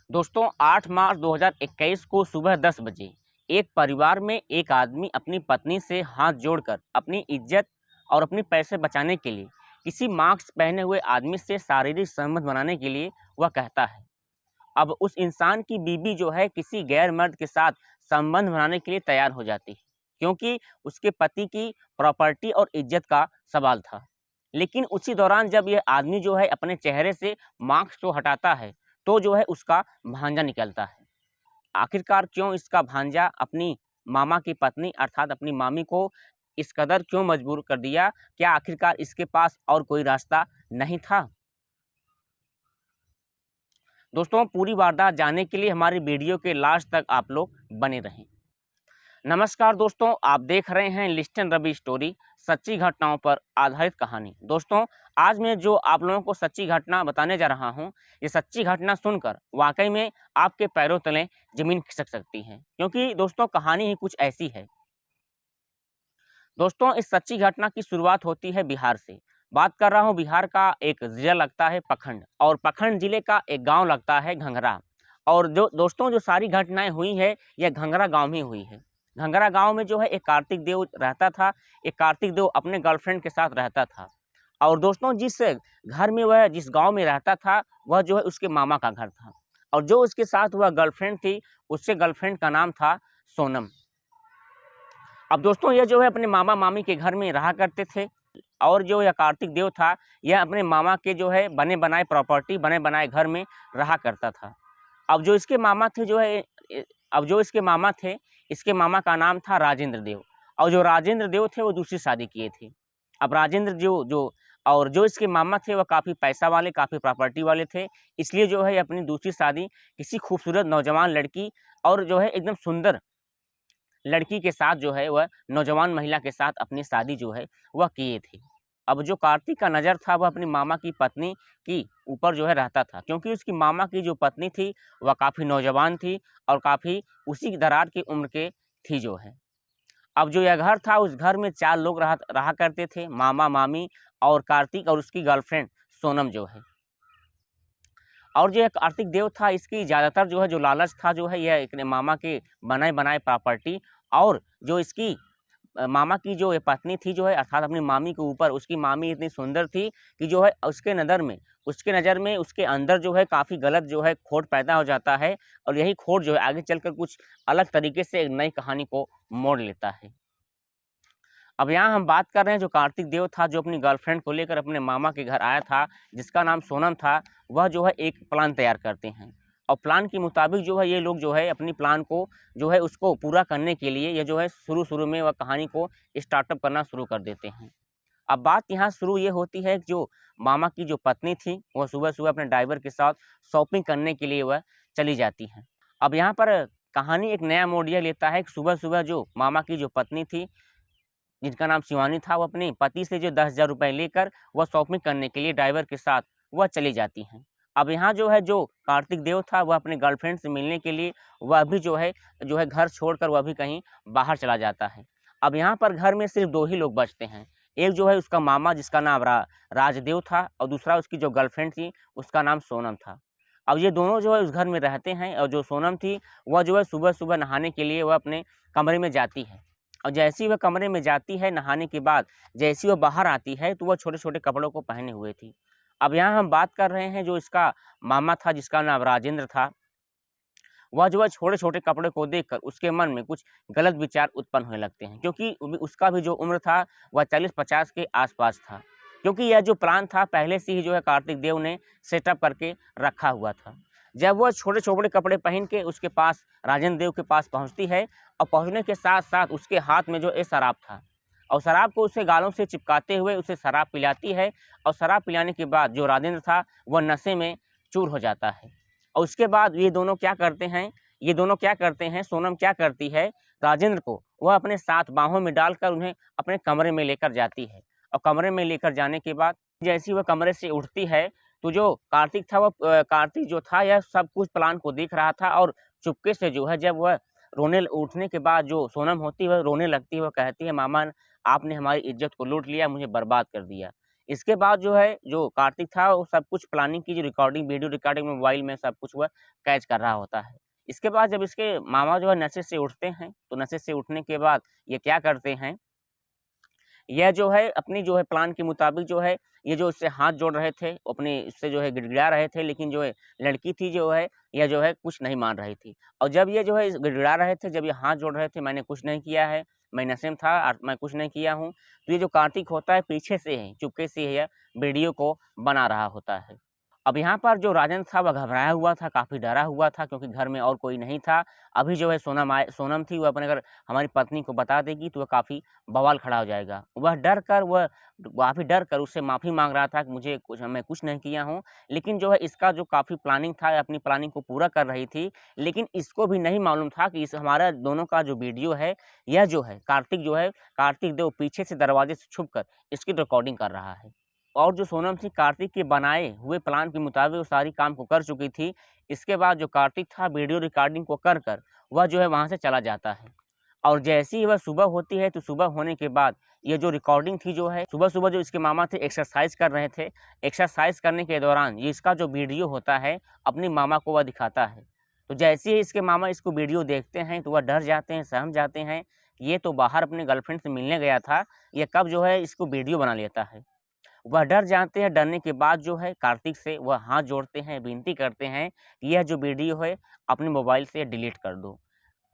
दोस्तों 8 मार्च 2021 को सुबह 10 बजे एक परिवार में एक आदमी अपनी पत्नी से हाथ जोड़कर अपनी इज्जत और अपने पैसे बचाने के लिए किसी मास्क पहने हुए आदमी से शारीरिक संबंध बनाने के लिए वह कहता है। अब उस इंसान की बीवी जो है किसी गैर मर्द के साथ संबंध बनाने के लिए तैयार हो जाती है, क्योंकि उसके पति की प्रॉपर्टी और इज्जत का सवाल था। लेकिन उसी दौरान जब यह आदमी जो है अपने चेहरे से मास्क को हटाता है तो जो है उसका भांजा निकलता है। आखिरकार क्यों इसका भांजा अपनी मामा की पत्नी अर्थात अपनी मामी को इस कदर क्यों मजबूर कर दिया? क्या आखिरकार इसके पास और कोई रास्ता नहीं था? दोस्तों पूरी वारदात जानने के लिए हमारी वीडियो के लास्ट तक आप लोग बने रहें। नमस्कार दोस्तों, आप देख रहे हैं लिस्टन रवि स्टोरी, सच्ची घटनाओं पर आधारित कहानी। दोस्तों आज मैं जो आप लोगों को सच्ची घटना बताने जा रहा हूं, ये सच्ची घटना सुनकर वाकई में आपके पैरों तले जमीन खिसक सकती है, क्योंकि दोस्तों कहानी ही कुछ ऐसी है। दोस्तों इस सच्ची घटना की शुरुआत होती है बिहार से। बात कर रहा हूँ बिहार का एक जिला लगता है पखंड, और पखंड जिले का एक गांव लगता है घंघरा। और जो दोस्तों जो सारी घटनाएं हुई है यह घंघरा गांव में हुई है। घंघरा गांव में जो है एक कार्तिक देव रहता था। एक कार्तिक देव अपने गर्लफ्रेंड के साथ रहता था। और दोस्तों जिस घर में वह जिस गाँव में रहता था वह जो है उसके मामा का घर था। और जो उसके साथ वह गर्लफ्रेंड थी उसके गर्लफ्रेंड का नाम था सोनम। अब दोस्तों यह जो है अपने मामा मामी के घर में रहा करते थे। और जो यह कार्तिक देव था यह अपने मामा के जो है बने बनाए प्रॉपर्टी बने बनाए घर में रहा करता था। अब जो इसके मामा थे जो है अब जो इसके मामा थे, इसके मामा का नाम था राजेंद्र देव। और जो राजेंद्र देव थे वो दूसरी शादी किए थे। अब राजेंद्र जो इसके मामा थे वह काफ़ी पैसा वाले काफ़ी प्रॉपर्टी वाले थे। इसलिए जो है अपनी दूसरी शादी किसी खूबसूरत नौजवान लड़की और जो है एकदम सुंदर लड़की के साथ जो है वह नौजवान महिला के साथ अपनी शादी जो है वह किए थे। अब जो कार्तिक का नज़र था वह अपनी मामा की पत्नी की ऊपर जो है रहता था, क्योंकि उसकी मामा की जो पत्नी थी वह काफ़ी नौजवान थी और काफ़ी उसी दरार की उम्र के थी जो है। अब जो यह घर था उस घर में 4 लोग रहा रहा करते थे, मामा मामी और कार्तिक और उसकी गर्लफ्रेंड सोनम जो है। और जो एक कार्तिक देव था इसकी ज़्यादातर जो है जो लालच था जो है यह अपने मामा के बनाए बनाए प्रॉपर्टी और जो इसकी मामा की जो ये पत्नी थी जो है अर्थात अपनी मामी के ऊपर उसकी मामी इतनी सुंदर थी कि जो है उसके नज़र में उसके अंदर जो है काफ़ी गलत जो है खोट पैदा हो जाता है। और यही खोट जो है आगे चलकर कुछ अलग तरीके से एक नई कहानी को मोड़ लेता है। अब यहाँ हम बात कर रहे हैं जो कार्तिक देव था जो अपनी गर्लफ्रेंड को लेकर अपने मामा के घर आया था, जिसका नाम सोनम था। वह जो है एक प्लान तैयार करते हैं और प्लान के मुताबिक जो है ये लोग जो है अपनी प्लान को जो है उसको पूरा करने के लिए ये जो है शुरू में वह कहानी को स्टार्टअप करना शुरू कर देते हैं। अब बात यहाँ शुरू ये होती है कि जो मामा की जो पत्नी थी वह सुबह अपने ड्राइवर के साथ शॉपिंग करने के लिए वह चली जाती हैं। अब यहाँ पर कहानी एक नया मोड़ ये लेता है कि सुबह जो मामा की जो पत्नी थी जिनका नाम शिवानी था, वो अपने पति से जो 10,000 रुपये लेकर वह शॉपिंग करने के लिए ड्राइवर के साथ वह चली जाती हैं। अब यहाँ जो कार्तिक देव था वह अपने गर्लफ्रेंड से मिलने के लिए वह भी जो है घर छोड़कर वह भी कहीं बाहर चला जाता है। अब यहाँ पर घर में सिर्फ 2 ही लोग बचते हैं। एक जो है उसका मामा जिसका नाम राजदेव था और दूसरा उसकी जो गर्लफ्रेंड थी उसका नाम सोनम था। अब ये दोनों जो है उस घर में रहते हैं और जो सोनम थी वह जो है सुबह नहाने के लिए वह अपने कमरे में जाती है। और जैसे ही वह कमरे में जाती है नहाने के बाद जैसे ही वह बाहर आती है तो वह छोटे-छोटे कपड़ों को पहने हुए थी। अब यहाँ हम बात कर रहे हैं जो इसका मामा था जिसका नाम राजेंद्र था, वह जो है छोटे-छोटे कपड़े को देखकर उसके मन में कुछ गलत विचार उत्पन्न होने लगते हैं, क्योंकि उसका भी जो उम्र था वह 40-50 के आस-पास था। क्योंकि यह जो प्लान था पहले से ही जो है कार्तिक देव ने सेटअप करके रखा हुआ था। जब वह छोटे-छोटे कपड़े पहन के उसके पास राजेंद्र देव के पास पहुँचती है और पहुँचने के साथ-साथ उसके हाथ में जो है शराब था और शराब को उसके गालों से चिपकाते हुए उसे शराब पिलाती है। और शराब पिलाने के बाद जो राजेंद्र था वह नशे में चूर हो जाता है। और उसके बाद ये दोनों क्या करते हैं, सोनम क्या करती है, राजेंद्र को वह अपने साथ बाहों में डालकर उन्हें अपने कमरे में लेकर जाती है। और कमरे में लेकर जाने के बाद जैसे ही वह कमरे से उठती है तो जो कार्तिक था कार्तिक जो था यह सब कुछ प्लान को देख रहा था और चुपके से जो है जब वह उठने के बाद जो सोनम होती है वह रोने लगती है। वह कहती है, मामा आपने हमारी इज्जत को लूट लिया, मुझे बर्बाद कर दिया। इसके बाद जो है जो कार्तिक था वो सब कुछ प्लानिंग की जो रिकॉर्डिंग वीडियो रिकॉर्डिंग मोबाइल में सब कुछ वह कैच कर रहा होता है। इसके बाद जब इसके मामा जो है नशे से उठते हैं, तो नशे से उठने के बाद ये क्या करते हैं, यह जो है अपनी जो है प्लान के मुताबिक जो है ये जो इससे हाथ जोड़ रहे थे, अपने इससे जो है गिड़गिड़ा रहे थे, लेकिन जो है लड़की थी जो है यह जो है कुछ नहीं मान रही थी। और जब ये जो है गिड़गिड़ा रहे थे, जब ये हाथ जोड़ रहे थे, मैंने कुछ नहीं किया है, मैं नशे में था और मैं कुछ नहीं किया हूँ, तो ये जो कार्तिक होता है पीछे से ही चुपके से यह वीडियो को बना रहा होता है। अब यहाँ पर जो राजेंद्र था वह घबराया हुआ था, काफ़ी डरा हुआ था, क्योंकि घर में और कोई नहीं था। अभी जो है सोनम थी वह अपने अगर हमारी पत्नी को बता देगी तो वह काफ़ी बवाल खड़ा हो जाएगा। वह काफ़ी डर कर उससे माफ़ी माँग रहा था कि मैं कुछ नहीं किया हूँ। लेकिन जो है इसका जो काफ़ी प्लानिंग था, अपनी प्लानिंग को पूरा कर रही थी। लेकिन इसको भी नहीं मालूम था कि इस हमारा दोनों का जो वीडियो है, यह जो है कार्तिक देव पीछे से दरवाजे से छुप कर इसकी रिकॉर्डिंग कर रहा है। और जो सोनम थी कार्तिक के बनाए हुए प्लान के मुताबिक वो सारी काम को कर चुकी थी। इसके बाद जो कार्तिक था वीडियो रिकॉर्डिंग को कर कर वह जो है वहाँ से चला जाता है। और जैसे ही वह सुबह होती है तो सुबह होने के बाद ये जो रिकॉर्डिंग थी जो है सुबह-सुबह जो इसके मामा थे एक्सरसाइज कर रहे थे। एक्सरसाइज करने के दौरान ये इसका जो वीडियो होता है अपनी मामा को वह दिखाता है। तो जैसे ही इसके मामा इसको वीडियो देखते हैं तो वह डर जाते हैं, सहम जाते हैं कि ये तो बाहर अपने गर्लफ्रेंड से मिलने गया था, ये कब जो है इसको वीडियो बना लेता है। वह डर जाते हैं, डरने के बाद जो है कार्तिक से वह हाथ जोड़ते हैं, विनती करते हैं कि यह जो वीडियो है अपने मोबाइल से डिलीट कर दो,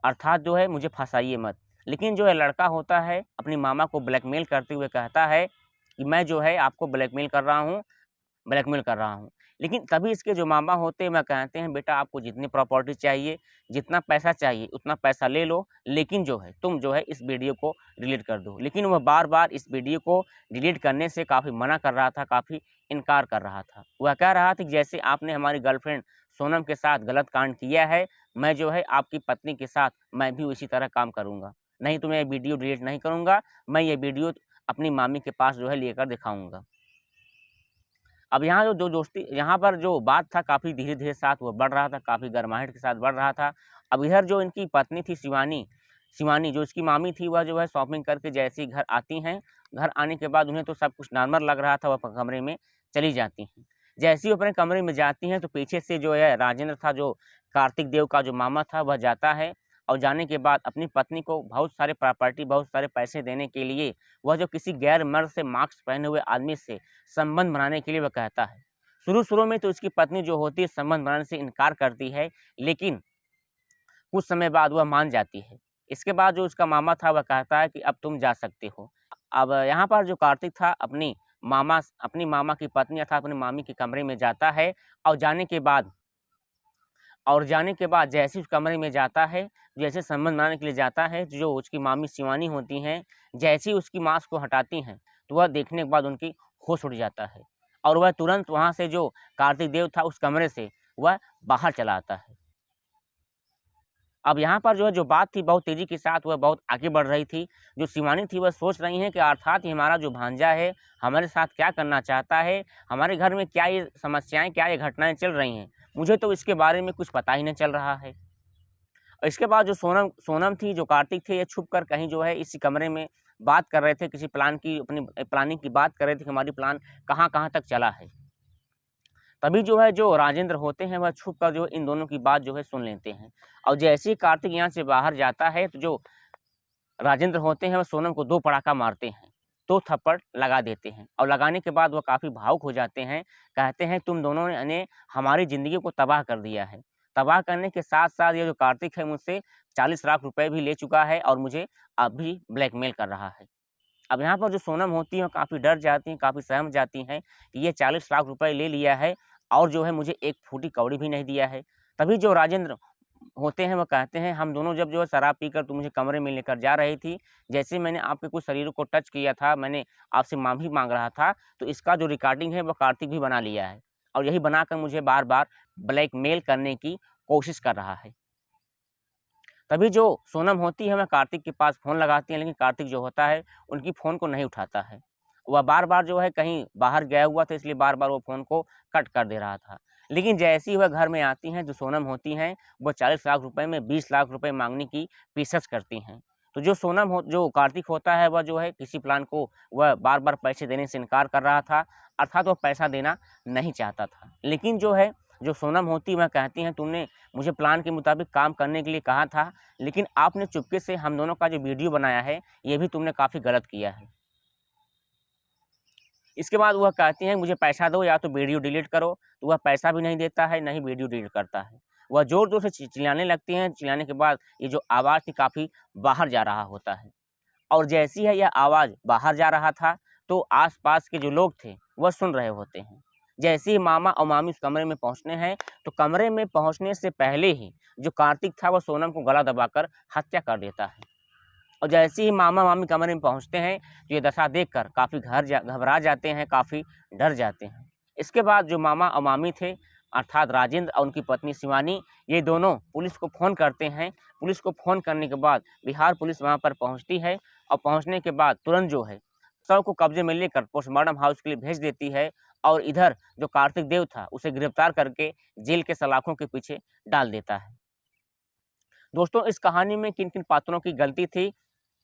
अर्थात जो है मुझे फँसाइए मत। लेकिन जो है लड़का होता है अपनी मामा को ब्लैकमेल करते हुए कहता है कि मैं जो है आपको ब्लैकमेल कर रहा हूँ। लेकिन तभी इसके जो मामा होते हैं वह कहते हैं बेटा आपको जितनी प्रॉपर्टी चाहिए, जितना पैसा चाहिए उतना पैसा ले लो, लेकिन जो है तुम जो है इस वीडियो को डिलीट कर दो। लेकिन वह बार-बार इस वीडियो को डिलीट करने से काफ़ी मना कर रहा था, काफ़ी इनकार कर रहा था। वह कह रहा था कि जैसे आपने हमारी गर्लफ्रेंड सोनम के साथ गलत कांड किया है, मैं जो है आपकी पत्नी के साथ मैं भी उसी तरह काम करूँगा। नहीं तो मैं ये वीडियो डिलीट नहीं करूँगा, मैं ये वीडियो अपनी मामी के पास जो है लेकर दिखाऊँगा। अब यहाँ जो दोस्ती यहाँ पर जो बात था काफ़ी धीरे-धीरे साथ वो बढ़ रहा था, काफ़ी गरमाहट के साथ बढ़ रहा था। अब इधर जो इनकी पत्नी थी शिवानी जो इसकी मामी थी वह जो है शॉपिंग करके जैसे ही घर आती हैं, घर आने के बाद उन्हें तो सब कुछ नॉर्मल लग रहा था, वह कमरे में चली जाती हैं। जैसे ही वो अपने कमरे में जाती हैं तो पीछे से जो है राजेंद्र था जो कार्तिक देव का जो मामा था वह जाता है और जाने के बाद अपनी पत्नी को बहुत सारे प्रॉपर्टी, बहुत सारे पैसे देने के लिए वह जो किसी गैर मर्द से मास्क पहने हुए आदमी से संबंध बनाने के लिए वह कहता है। शुरू-शुरू में तो उसकी पत्नी जो होती है संबंध बनाने से इनकार करती है, लेकिन कुछ समय बाद वह मान जाती है। इसके बाद जो उसका मामा था वह कहता है कि अब तुम जा सकते हो। अब यहाँ पर जो कार्तिक था अपनी मामा की पत्नी अर्थात अपनी मामी के कमरे में जाता है और जाने के बाद जैसे ही उस कमरे में जाता है, जैसे संबंध बनाने के लिए जाता है, जो उसकी मामी शिवानी होती हैं, जैसे ही उसकी मास्क को हटाती हैं, तो वह देखने के बाद उनकी होश उड़ जाता है और वह तुरंत वहाँ से जो कार्तिक देव था उस कमरे से वह बाहर चला आता है। अब यहाँ पर जो है जो बात थी बहुत तेज़ी के साथ वह बहुत आगे बढ़ रही थी। जो शिवानी थी वह सोच रही हैं कि अर्थात ये हमारा जो भांजा है, हमारे साथ क्या करना चाहता है, हमारे घर में क्या ये समस्याएँ, क्या ये घटनाएँ चल रही हैं, मुझे तो इसके बारे में कुछ पता ही नहीं चल रहा है। और इसके बाद जो सोनम थी, जो कार्तिक थे, ये छुप कर कहीं जो है इसी कमरे में बात कर रहे थे, किसी प्लान की अपनी प्लानिंग की बात कर रहे थे कि हमारी प्लान कहाँ-कहाँ तक चला है। तभी जो है जो राजेंद्र होते हैं वह छुप कर जो इन दोनों की बात जो है सुन लेते हैं और जैसे ही कार्तिक यहाँ से बाहर जाता है तो जो राजेंद्र होते हैं वह सोनम को 2 पड़ाका मारते हैं, 2 थप्पड़ लगा देते हैं और लगाने के बाद वह काफ़ी भावुक हो जाते हैं, कहते हैं तुम दोनों ने हमारी ज़िंदगी को तबाह कर दिया है। तबाह करने के साथ-साथ ये जो कार्तिक है मुझसे 40 लाख रुपए भी ले चुका है और मुझे अब भी ब्लैकमेल कर रहा है। अब यहाँ पर जो सोनम होती हैं वो काफ़ी डर जाती हैं, काफ़ी सहम जाती हैं कि ये 40 लाख रुपए ले लिया है और जो है मुझे एक फूटी कौड़ी भी नहीं दिया है। तभी जो राजेंद्र होते हैं वो कहते हैं हम दोनों जब जो है शराब पीकर तुम मुझे कमरे में लेकर जा रही थी, जैसे ही मैंने आपके कुछ शरीरों को टच किया था, मैंने आपसे माफ़ी माँग रहा था, तो इसका जो रिकॉर्डिंग है वो कार्तिक भी बना लिया है और यही बनाकर मुझे बार-बार ब्लैकमेल करने की कोशिश कर रहा है। तभी जो सोनम होती है वह कार्तिक के पास फ़ोन लगाती है, लेकिन कार्तिक जो होता है उनकी फ़ोन को नहीं उठाता है। वह बार-बार जो है कहीं बाहर गया हुआ था इसलिए बार-बार वो फ़ोन को कट कर दे रहा था। लेकिन जैसे ही वह घर में आती हैं जो सोनम होती हैं, वो 40 लाख रुपए में 20 लाख रुपए माँगने की पेशकश करती हैं। तो जो जो कार्तिक होता है वह जो है किसी प्लान को वह बार-बार पैसे देने से इनकार कर रहा था, अर्थात वह पैसा देना नहीं चाहता था। लेकिन जो सोनम होती वह कहती हैं तुमने मुझे प्लान के मुताबिक काम करने के लिए कहा था, लेकिन आपने चुपके से हम दोनों का जो वीडियो बनाया है, ये भी तुमने काफ़ी गलत किया है। इसके बाद वह कहती हैं मुझे पैसा दो या तो वीडियो डिलीट करो, तो वह पैसा भी नहीं देता है, ना ही वीडियो डिलीट करता है। वह ज़ोर-ज़ोर से चिल्लाने लगती हैं, चिल्लाने के बाद ये जो आवाज़ थी काफ़ी बाहर जा रहा होता है और जैसी है यह आवाज़ बाहर जा रहा था, तो आस-पास के जो लोग थे, वह सुन रहे होते हैं। जैसे ही मामा और मामी उस कमरे में पहुँचते हैं, तो कमरे में पहुँचने से पहले ही जो कार्तिक था वह सोनम को गला दबाकर हत्या कर देता है। और जैसे ही मामा-मामी कमरे में पहुँचते हैं, तो ये दशा देखकर काफ़ी घबरा जाते हैं, काफ़ी डर जाते हैं। इसके बाद जो मामा और मामी थे, अर्थात राजेंद्र और उनकी पत्नी शिवानी, ये दोनों पुलिस को फ़ोन करते हैं। पुलिस को फ़ोन करने के बाद बिहार पुलिस वहाँ पर पहुँचती है और पहुँचने के बाद तुरंत जो है, शव को कब्जे में लेकर पोस्टमार्टम हाउस के लिए भेज देती है और इधर जो कार्तिक देव था, उसे गिरफ्तार करके जेल के सलाखों के पीछे डाल देता है। दोस्तों, इस कहानी में किन-किन पात्रों की गलती थी,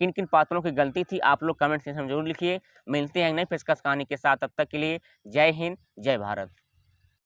किन-किन पात्रों की गलती थी, आप लोग कमेंट सेक्शन में ज़रूर लिखिए। मिलते हैं एक नई पेशकश कहानी के साथ, तब तक के लिए जय हिंद, जय भारत।